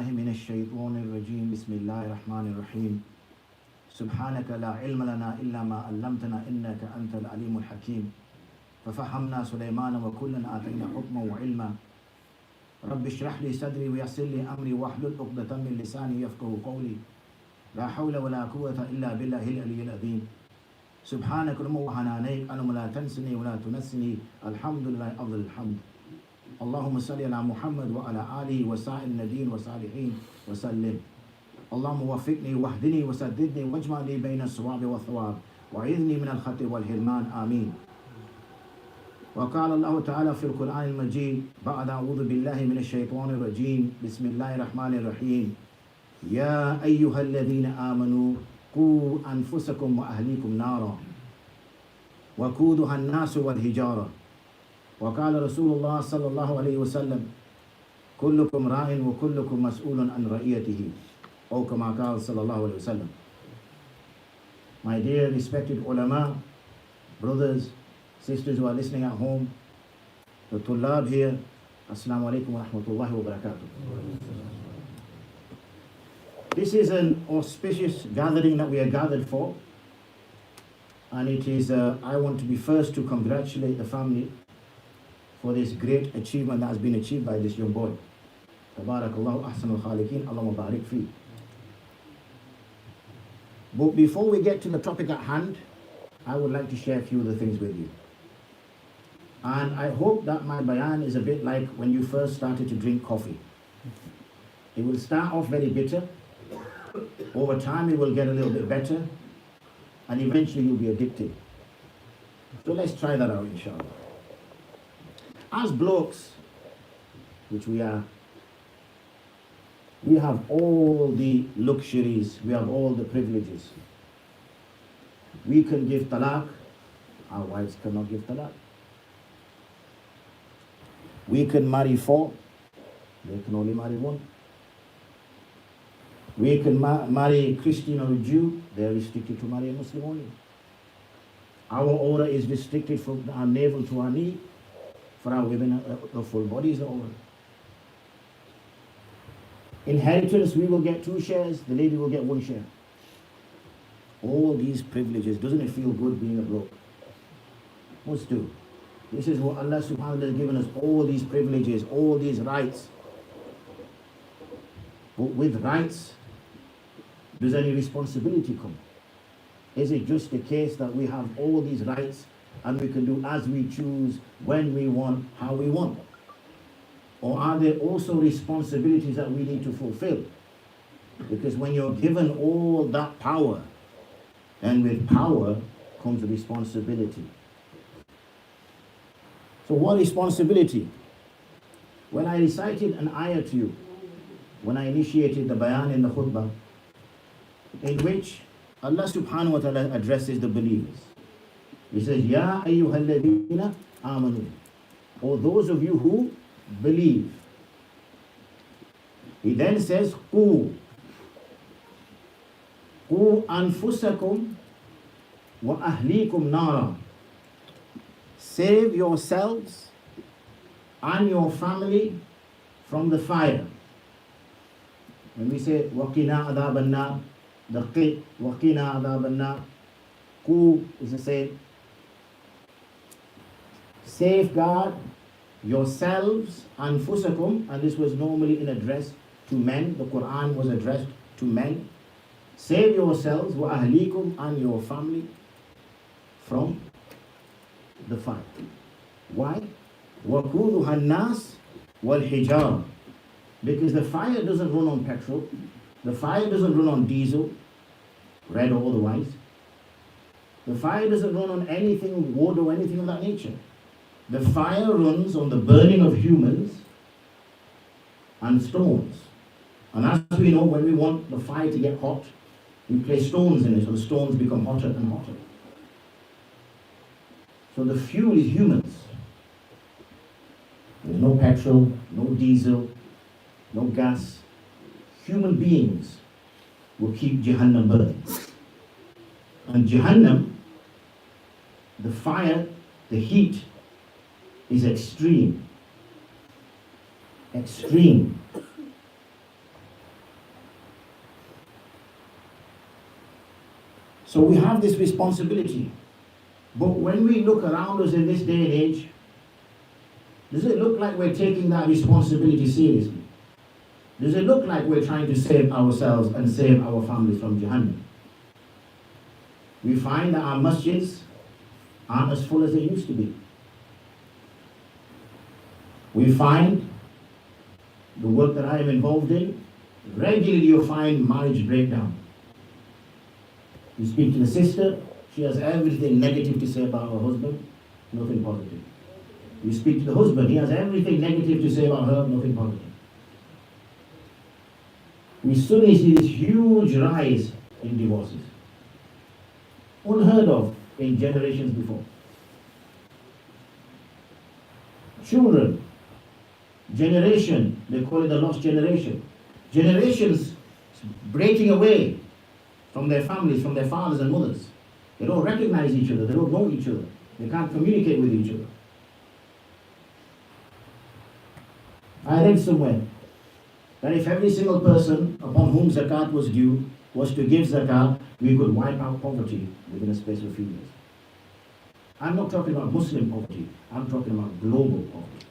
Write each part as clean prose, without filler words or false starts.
بالله من الشيطان الرجيم بسم الله الرحمن الرحيم سبحانك لا علم لنا إلا ما علمتنا إنك أنت العليم الحكيم ففهمنا سليمان وكلا آتينا حكما وعلما رب اشرح لي صدري ويسر لي أمري واحلل عقدة من لساني يفقهوا قولي لا حول ولا قوة إلا بالله العلي العظيم سبحانك اللهم وحنانيك اللهم لا تنسني ولا تنسني الحمد لله أفضل الحمد اللهم صل على محمد وعلى آله وسائر النبيين والصالحين وسلم اللهم وفقني واهدني وسددني واجمعني بين الصواب والثواب وعذني من الخطأ والحرمان آمين. وقال الله تعالى في القرآن المجيد بعد أعوذ بالله من الشيطان الرجيم بسم الله الرحمن الرحيم يا أيها الذين آمنوا قوا أنفسكم وأهليكم نارا وقودها الناس والحجارة وقال رسول الله صلى الله عليه وسلم كلكم راع وكلكم مسؤول عن رعيته أو كما قال صلى الله عليه وسلم. My dear respected ulama, brothers, sisters who are listening at home, the tullab here, assalamu alaikum wa rahmatullahi wa barakatuh. This is an auspicious gathering that we are gathered for, and it is, I want to be first to congratulate the family for this great achievement that has been achieved by this young boy. Tabarakallahu ahsanul khaliqeen, Allahumma barik fi. But before we get to the topic at hand, I would like to share a few of the things with you. And I hope that my bayan is a bit like when you first started to drink coffee. It will start off very bitter. Over time it will get a little bit better. And eventually you'll be addicted. So let's try that out, inshallah. As blokes, which we are, we have all the luxuries, we have all the privileges. We can give talaq, our wives cannot give talaq. We can marry four, they can only marry one. We can marry a Christian or a Jew, they are restricted to marry a Muslim only. Our aura is restricted from our navel to our knee. For our women, the full body is the aura. Inheritance, we will get 2 shares, the lady will get 1 share. All these privileges, doesn't it feel good being a bloke? Must do. This is what Allah subhanahu wa ta'ala has given us, all these privileges, all these rights. But with rights, does any responsibility come? Is it just the case that we have all these rights and we can do as we choose, when we want, how we want? Or are there also responsibilities that we need to fulfill? Because when you're given all that power, and with power comes responsibility. So what responsibility? When I recited an ayah to you, when I initiated the bayan in the khutbah, in which Allah subhanahu wa ta'ala addresses the believers. He says, Ya ayyuhalladhina amanu, or those of you who believe. He then says, Qu anfusakum wa ahlikum nara. Save yourselves and your family from the fire. When we say, Waqina adhaban nar, the qi, Waqina adhaban nar, Qu is the same. Safeguard yourselves, anfusakum, and this was normally in address to men. The Quran was addressed to men. Save yourselves, wa ahlikum, and your family from the fire. Why? Waquduha an-nas wal hijar. Because the fire doesn't run on petrol, the fire doesn't run on diesel, red or otherwise. The fire doesn't run on anything, wood or anything of that nature. The fire runs on the burning of humans and stones. And as we know, when we want the fire to get hot, we place stones in it, so the stones become hotter and hotter. So the fuel is humans. There's no petrol, no diesel, no gas. Human beings will keep Jahannam burning. And Jahannam, the fire, the heat, is extreme. Extreme. So we have this responsibility. But when we look around us in this day and age, does it look like we're taking that responsibility seriously? Does it look like we're trying to save ourselves and save our families from Jahannam? We find that our masjids aren't as full as they used to be. We find the work that I am involved in, regularly you find marriage breakdown. You speak to the sister, she has everything negative to say about her husband, nothing positive. You speak to the husband, he has everything negative to say about her, nothing positive. We suddenly see this huge rise in divorces. Unheard of in generations before. Children, generation, they call it the lost generation. Generations breaking away from their families, from their fathers and mothers. They don't recognize each other, they don't know each other, they can't communicate with each other. I read somewhere that if every single person upon whom zakat was due was to give zakat, we could wipe out poverty within a space of a few years. I'm not talking about Muslim poverty, I'm talking about global poverty.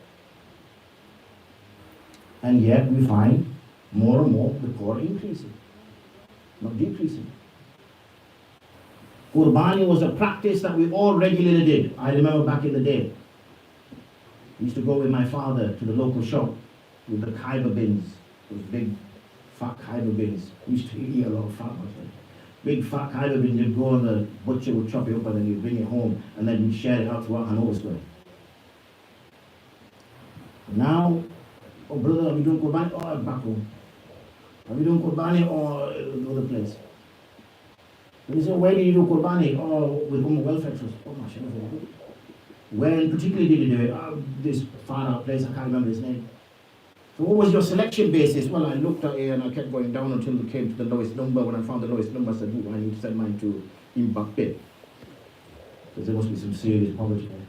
And yet we find more and more the poor increasing, not decreasing. Qurbani was a practice that we all regularly did. I remember back in the day, I used to go with my father to the local shop with the Khabib bins, those big fat Khabib bins. We used to eat a lot of fat back then. Big fat Khabib bins, you'd go and the butcher would chop it up and then you'd bring it home and then we'd share it out throughout Hanover Square. Now, oh brother, are we doing Qurbani? Oh, I'm back home. Are we doing Qurbani or another place? And he said, where did you do Qurbani? Oh, with Ummah Welfare Trust. Oh, mashallah. Where particularly did you do it? Oh, this far out place, I can't remember his name. So what was your selection basis? Well, I looked at it and I kept going down until we came to the lowest number. When I found the lowest number, I said, I need to send mine to Mbappe. Because there must be some serious poverty there.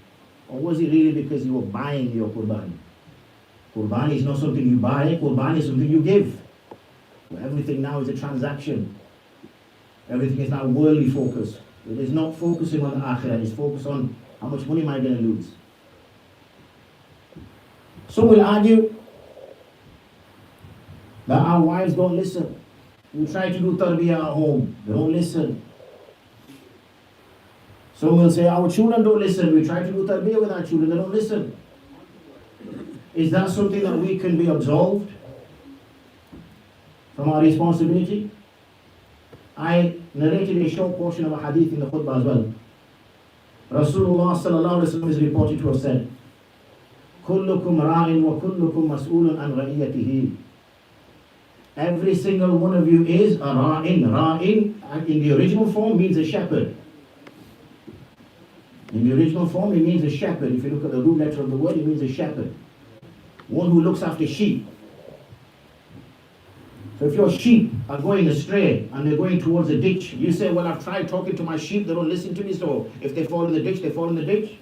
Or was it really because you were buying your Qurbani? Qurbani is not something you buy, Qurbani is something you give. Well, everything now is a transaction. Everything is now worldly focused. It is not focusing on the akhirah, it's focused on how much money am I going to lose. Some will argue that our wives don't listen. We try to do tarbiyah at home, they don't listen. Some will say our children don't listen. We try to do tarbiyah with our children, they don't listen. Is that something that we can be absolved from our responsibility? I narrated a short portion of a hadith in the khutbah as well. Rasulullah sallallahu alaihi wasallam is reported to have said, "Kullukum ra'in wa kullukum mas'ulun an ra'iyatihi." Every single one of you is a ra'in. Ra'in in the original form means a shepherd. In the original form it means a shepherd. If you look at the root letter of the word, it means a shepherd. One who looks after sheep. So if your sheep are going astray and they're going towards a ditch, you say, well, I've tried talking to my sheep, they don't listen to me, so if they fall in the ditch, they fall in the ditch.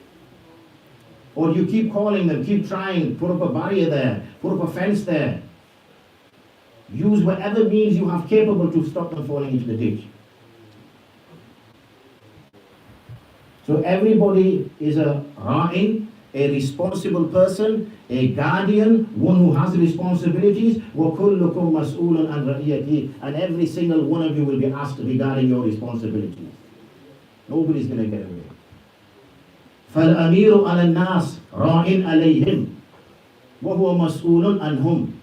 Or you keep calling them, keep trying, put up a barrier there, put up a fence there. Use whatever means you have capable to stop them falling into the ditch. So everybody is a ra'in, a responsible person, a guardian, one who has responsibilities. وَكُلُّكُمْ مَسْئُولٌ عَنْ رَعِيَّتِهِ. And every single one of you will be asked regarding your responsibilities. Nobody's going to get away. فَالْأَمِيرُ عَلَى النَّاسِ رَاعٍ عَلَيْهِمْ وَهُوَ مَسْئُولٌ عَنْهُمْ.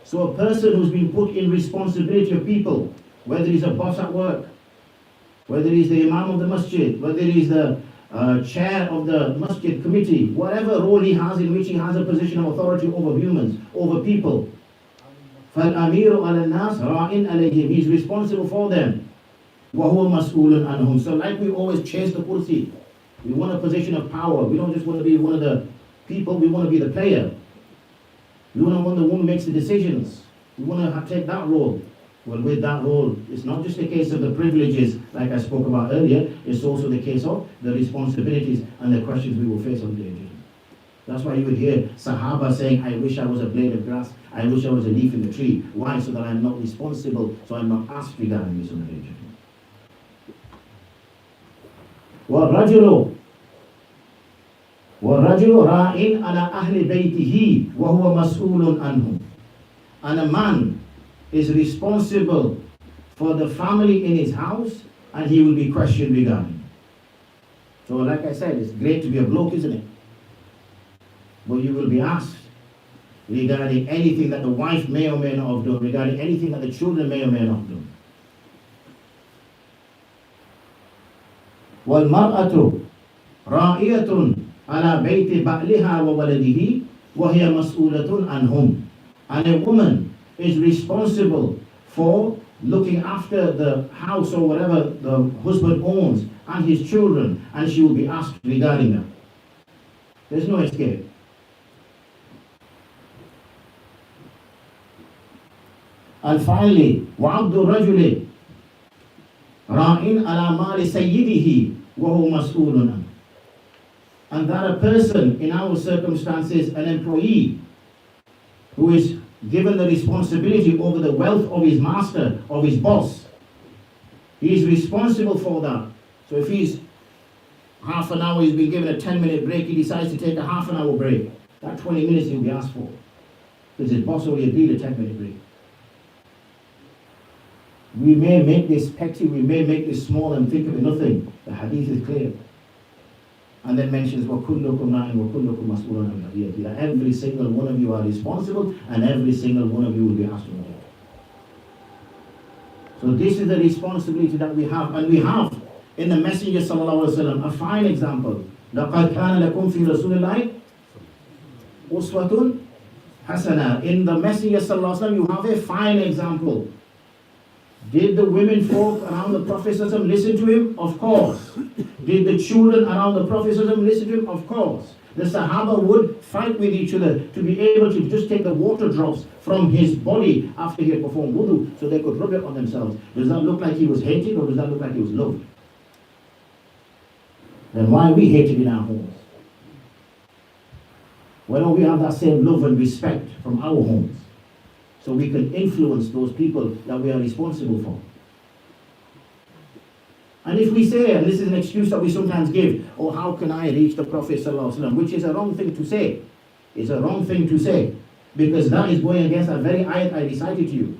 So a person who's been put in responsibility of people, whether he's a boss at work, whether he's the imam of the masjid, whether he's the chair of the masjid committee, whatever role he has in which he has a position of authority over humans, over people. فَالْأَمِيرُ عَلَى النَّاسِ رَاعٍ عَلَيْهِمْ. He's responsible for them. وَهُوَ مَسْئُولٌ عَنْهُمْ. So like we always chase the kursi, we want a position of power. We don't just want to be one of the people, we want to be the player. We want to be the one who makes the decisions. We want to take that role. Well, with that role, it's not just a case of the privileges, like I spoke about earlier, it's also the case of the responsibilities and the questions we will face on the day. That's why you would hear Sahaba saying, I wish I was a blade of grass, I wish I was a leaf in the tree. Why? So that I'm not responsible, so I'm not asked regarding this on the day. وَالرَّجُلُ رَاعٍ عَلَى أَهْلِ بَيْتِهِ وَهُوَ مَسْئُولٌ عَنْهُ. And a man is responsible for the family in his house, and he will be questioned regarding. So like I said, it's great to be a bloke, isn't it? But you will be asked regarding anything that the wife may or may not have done, regarding anything that the children may or may not have done. وَالْمَرْأَةُ رَائِيَةٌ عَلَى بَيْتِ بَعْلِهَا وَوَلَدِهِ وَهِيَ مَسْئُولَةٌ عَنْهُمْ. And a woman is responsible for looking after the house or whatever the husband owns and his children, and she will be asked regarding them. There's no escape. And finally, وَعَبْدُ الرَّجُلِ رَاعٍ عَلَى مَالِ سَيِّدِهِ وَهُوَ مَسْئُولٌ عَنْهُ. And that a person in our circumstances, an employee who is given the responsibility over the wealth of his master, of his boss, he is responsible for that. So if he's half an hour, he's been given a 10-minute break, he decides to take a half an hour break, that 20 minutes he'll be asked for, because his boss only agreed a 10-minute break. We may make this petty, we may make this small and think of it nothing. The hadith is clear. And then mentions وَكُلُّكُمْ رَاعٍ وَكُلُّكُمْ مَسْئُولٌ عَنْ رَعِيَّتِهِ, that every single one of you are responsible and every single one of you will be asked to do. So this is the responsibility that we have, and we have in the Messenger sallallahu alaihi wasallam a fine example. لَقَدْ كَانَ لَكُمْ فِي رَسُولِ اللَّهِ أُسْوَةٌ حَسَنَةٌ. In the Messenger sallallahu alaihi wasallam you have a fine example. Did the women folk around the Prophet ﷺ listen to him? Of course. Did the children around the Prophet ﷺ listen to him? Of course. The Sahaba would fight with each other to be able to just take the water drops from his body after he had performed wudu so they could rub it on themselves. Does that look like he was hated, or does that look like he was loved? Then why are we hated in our homes? Why don't we have that same love and respect from our homes, so we can influence those people that we are responsible for? And if we say, and this is an excuse that we sometimes give, oh, how can I reach the Prophet ﷺ, which is a wrong thing to say. It's a wrong thing to say, because that is going against that very ayat I recited to you.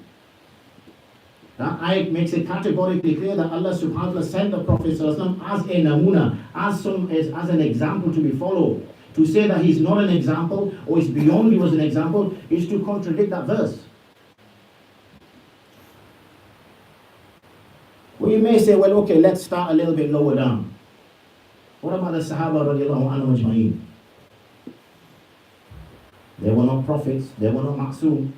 That ayat makes it categorically clear that Allah subhanahu wa ta'ala sent the Prophet ﷺ as a namuna, as an example to be followed. To say that he's not an example, or is beyond he was an example, is to contradict that verse. Well, you may say, well, okay, let's start a little bit lower down. What about the Sahaba radiallahu anhum ajma'in? They were not prophets, they were not ma'soom.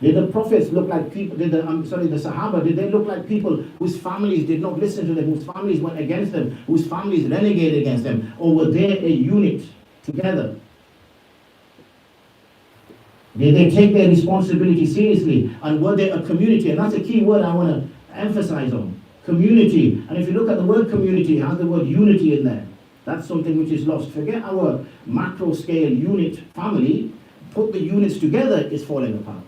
Did the prophets look like people, the Sahaba, did they look like people whose families did not listen to them, whose families went against them, whose families renegated against them? Or were they a unit together? Did they take their responsibility seriously? And were they a community? And that's a key word I want to emphasize on. Community. And if you look at the word community, it has the word unity in there. That's something which is lost. Forget our macro scale unit family. Put the units together, it's falling apart.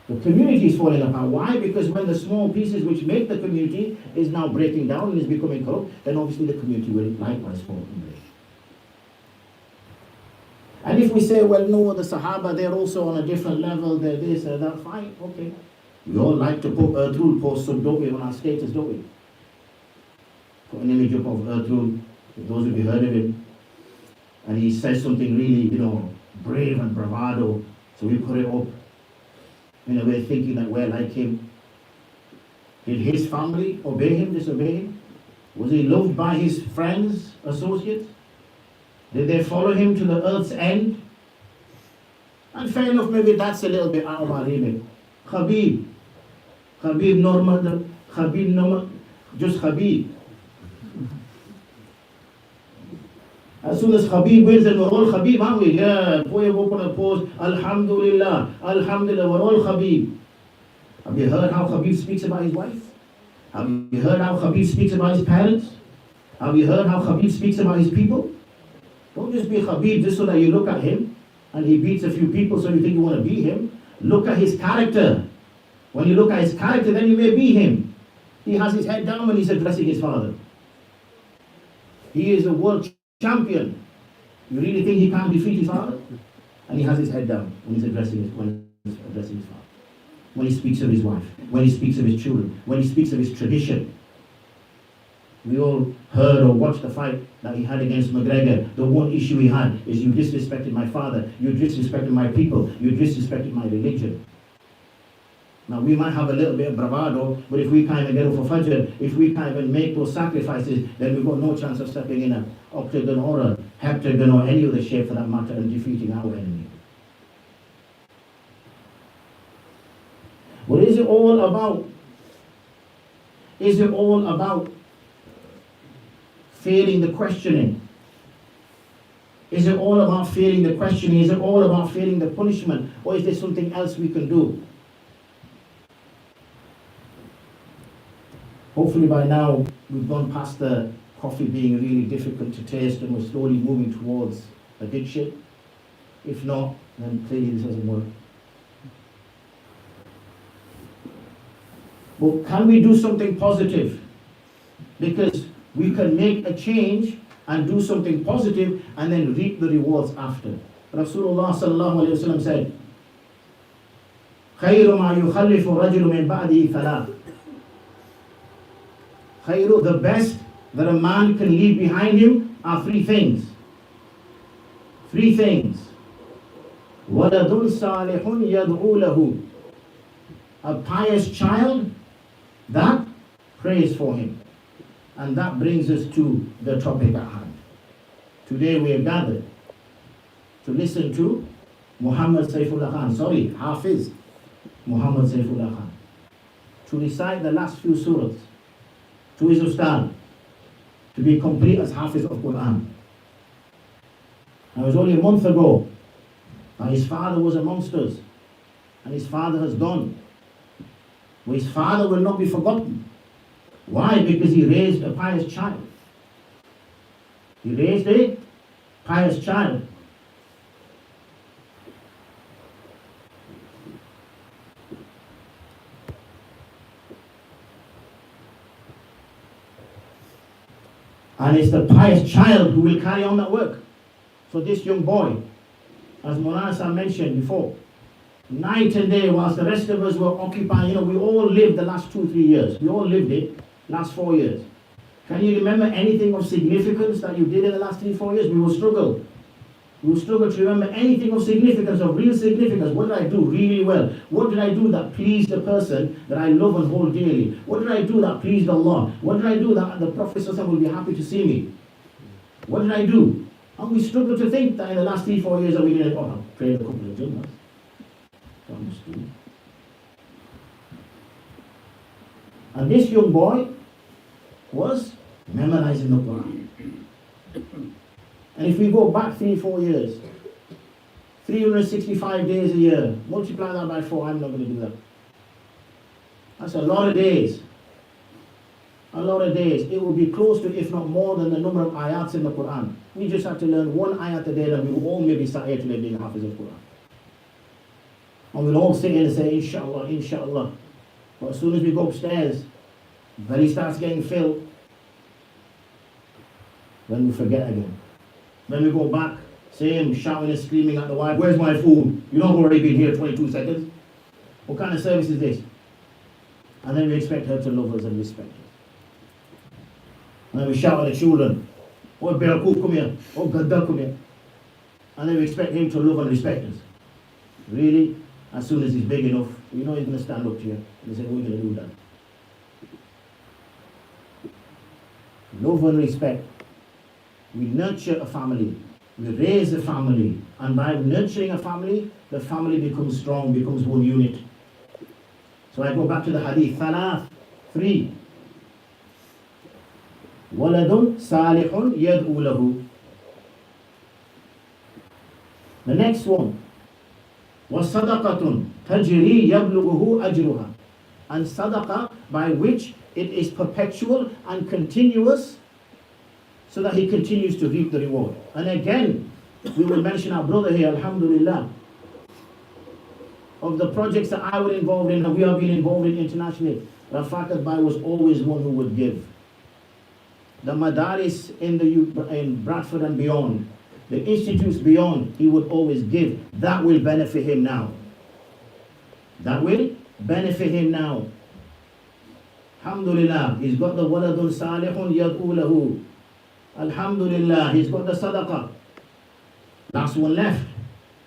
The community is falling apart. Why? Because when the small pieces which make the community is now breaking down and is becoming corrupt, then obviously the community will likewise fall and break. And if we say, well, no, the Sahaba, they're also on a different level, they're this, they're that, fine, okay. We all like to put Ertugrul posts, don't we, on our status, don't we? Put an image up of Ertugrul, if those of you heard of him. And he says something really, brave and bravado, so we put it up. In a way, thinking that we're like him. Did his family obey him, disobey him? Was he loved by his friends, associates? Did they follow him to the earth's end? And fair enough, maybe that's a little bit out of our remit. Khabib normal, just Khabib. As soon as Khabib wins, then we're all Khabib, aren't we? Yeah, before you open a pause, Alhamdulillah, Alhamdulillah, we're all Khabib. Have you heard how Khabib speaks about his wife? Have you heard how Khabib speaks about his parents? Have you heard how Khabib speaks about his people? Don't just be Khabib just so that you look at him and he beats a few people so you think you want to be him. Look at his character. When you look at his character, then you may be him. He has his head down when he's addressing his father. He is a world champion. You really think he can't defeat his father? And he has his head down when he's addressing his father. When he speaks of his wife, when he speaks of his children, when he speaks of his tradition. We all heard or watched the fight that he had against McGregor. The one issue he had is, you disrespected my father, you disrespected my people, you disrespected my religion. Now we might have a little bit of bravado, but if we can't even get over Fajr, if we can't even make those sacrifices, then we've got no chance of stepping in an octagon or a heptagon or any other shape for that matter and defeating our enemy. What is it all about? Is it all about failing the questioning? Is it all about failing the questioning? Is it all about failing the punishment? Or is there something else we can do? Hopefully by now we've gone past the coffee being really difficult to taste and we're slowly moving towards addiction. If not, then clearly this doesn't work. But can we do something positive? Because we can make a change and do something positive and then reap the rewards after. Rasulullah sallallahu alayhi wa sallam said, خَيْرُ مَا يُخَلِّفُ الرَّجُلُ مِنْ بَعْدِهِ ثَلَاثٍ. Khayru, the best that a man can leave behind him are three things. Three things. وَلَدٌ صَالِحٌ يَدْعُو لَهُ. A pious child that prays for him. And that brings us to the topic at hand. Today we are gathered to listen to Muhammad Saifullah Khan, Hafiz Muhammad Saifullah Khan, to recite the last few surahs to his ustad, to be complete as Hafiz of Quran. And it was only a month ago that his father was amongst us, and his father has gone. But his father will not be forgotten. Why? Because he raised a pious child. He raised a pious child. And it's the pious child who will carry on that work. So this young boy, as Monasa mentioned before, night and day, whilst the rest of us were occupying, we all lived the last 2-3 years. We all lived it, last 4 years. Can you remember anything of significance that you did in the last 3-4 years? We will struggle. We will struggle to remember anything of significance, of real significance. What did I do really well? What did I do that pleased the person that I love and hold dearly? What did I do that pleased Allah? What did I do that the Prophet will be happy to see me? What did I do? And we struggle to think that in the last 3-4 years that we did, I prayed a couple of Jummahs. And this young boy was memorizing the Quran. And if we go back 3-4 years, 365 days a year, multiply that by 4, I'm not going to do that. That's a lot of days. A lot of days. It will be close to, if not more than the number of ayats in the Quran. We just have to learn one ayat a day, and we will all maybe start here today being Hafiz of Quran. And we'll all sit here and say, Inshallah, Inshallah. But as soon as we go upstairs, belly starts getting filled, then we forget again. Then we go back, same shouting and screaming at the wife, where's my food? You know I've already been here 22 seconds. What kind of service is this? And then we expect her to love us and respect us. And then we shout at the children, oh Bearcoot, come here. Oh Gadda, come here. And then we expect him to love and respect us. Really? As soon as he's big enough, he's going to stand up to you and say, we're going to do that. Love and respect. We nurture a family. We raise a family. And by nurturing a family, the family becomes strong, becomes one unit. So I go back to the hadith. Thalath, 3. Waladun salihun yad'u lahu. The next one. وَصَدَقَةٌ تَجْرِي يَبْلُغُهُ أَجْرُهَا. And sadaqah, by which it is perpetual and continuous, so that he continues to reap the reward. And again, we will mention our brother here, alhamdulillah. of the projects that I was involved in and we have been involved in internationally, Rafat Bai was always one who would give. The Madaris in Bradford and beyond, the institutes beyond, he would always give. That will benefit him now. That will benefit him now. Alhamdulillah, he's got the waladun salihun yad'u lahu. Alhamdulillah, he's got the sadaqah. Last one left.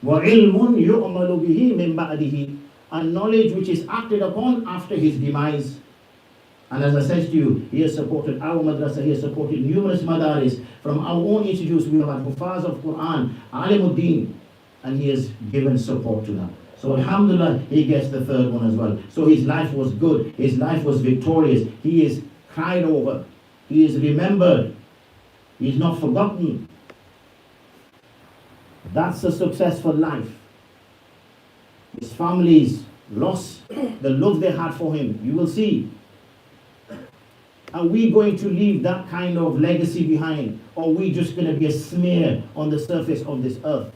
وَعِلْمٌ يُعْمَلُ بِهِ مِنْ بَعْدِهِ. And knowledge which is acted upon after his demise. And as I said to you, he has supported our madrasa, he has supported numerous madaris. From our own institutes, we have had Hufaz of Quran, Alimuddin, and he has given support to them. So alhamdulillah, he gets the third one as well. So his life was good, his life was victorious. He is cried over, he is remembered, he is not forgotten. That's a successful life. His families lost the love they had for him. You will see. Are we going to leave that kind of legacy behind? Or are we just going to be a smear on the surface of this earth?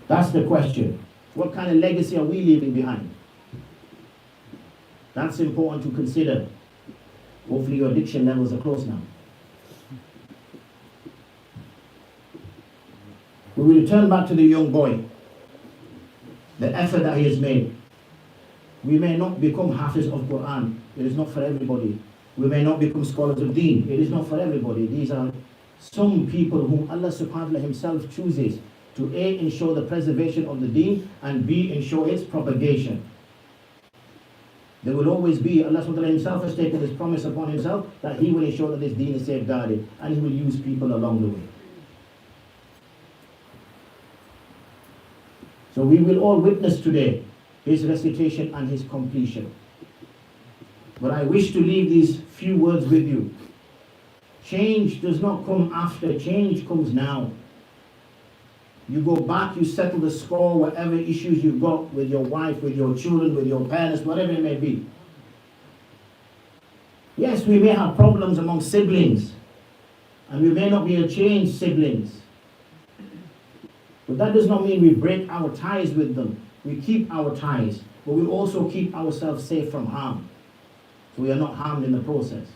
That's the question. What kind of legacy are we leaving behind? That's important to consider. Hopefully your addiction levels are close now. We will return back to the young boy. The effort that he has made. We may not become Hafiz of Quran. It is not for everybody. We may not become scholars of Deen. It is not for everybody. These are some people whom Allah subhanahu wa ta'ala himself chooses to A, ensure the preservation of the Deen, and B, ensure its propagation. There will always be, Allah subhanahu wa ta'ala himself has taken this promise upon himself that he will ensure that this Deen is safeguarded, and he will use people along the way. So we will all witness today his recitation and his completion. But I wish to leave these few words with you. Change does not come after, change comes now. You go back, you settle the score, whatever issues you've got with your wife, with your children, with your parents, whatever it may be. Yes, we may have problems among siblings, and we may not be changed siblings. But that does not mean we break our ties with them. We keep our ties, but we also keep ourselves safe from harm. So we are not harmed in the process.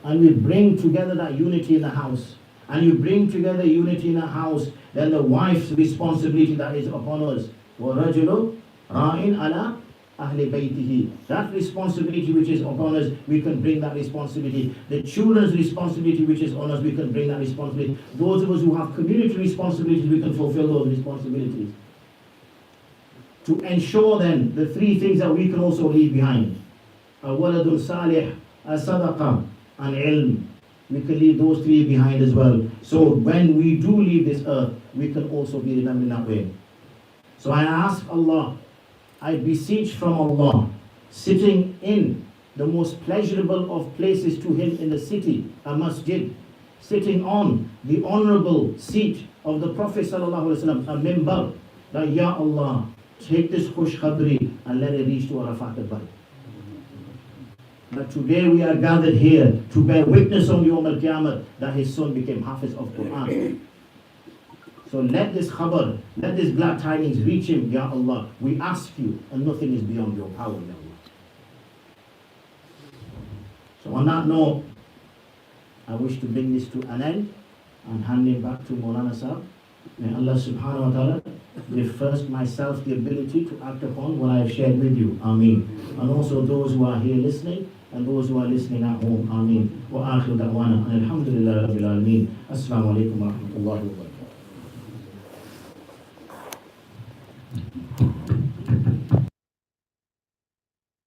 And we bring together that unity in the house. And you bring together unity in the house, then the wife's responsibility that is upon us. وَرَجُلُ رَائِنْ عَلَىٰ أَهْلِ بَيْتِهِ. That responsibility which is upon us, we can bring that responsibility. The children's responsibility which is on us, we can bring that responsibility. Those of us who have community responsibilities, we can fulfill those responsibilities. To ensure then the three things that we can also leave behind. Waladun salih, sadaqa, and ilm. We can leave those three behind as well. So when we do leave this earth, we can also be remembered in that way. So I ask Allah, I beseech from Allah, sitting in the most pleasurable of places to him in the city, a masjid, sitting on the honorable seat of the Prophet ﷺ, a mimbar, that Ya Allah, take this khush khabri and let it reach to Arafat al-Bai. That today we are gathered here to bear witness on Yawm al-Qiyamah that his son became Hafiz of Quran. So let this khabar, let this glad tidings reach him, Ya Allah. We ask you, and nothing is beyond your power, Ya Allah. So on that note, I wish to bring this to an end and hand it back to Maulana Sahib. May Allah subhanahu wa ta'ala give first myself the ability to act upon what I have shared with you. Ameen. And also those who are here listening and those who are listening at home. Ameen. Wa akhiru da'wana. Alhamdulillah Rabbil Alameen. Assalamu alaikum wa rahmatullahi wa barakatuh.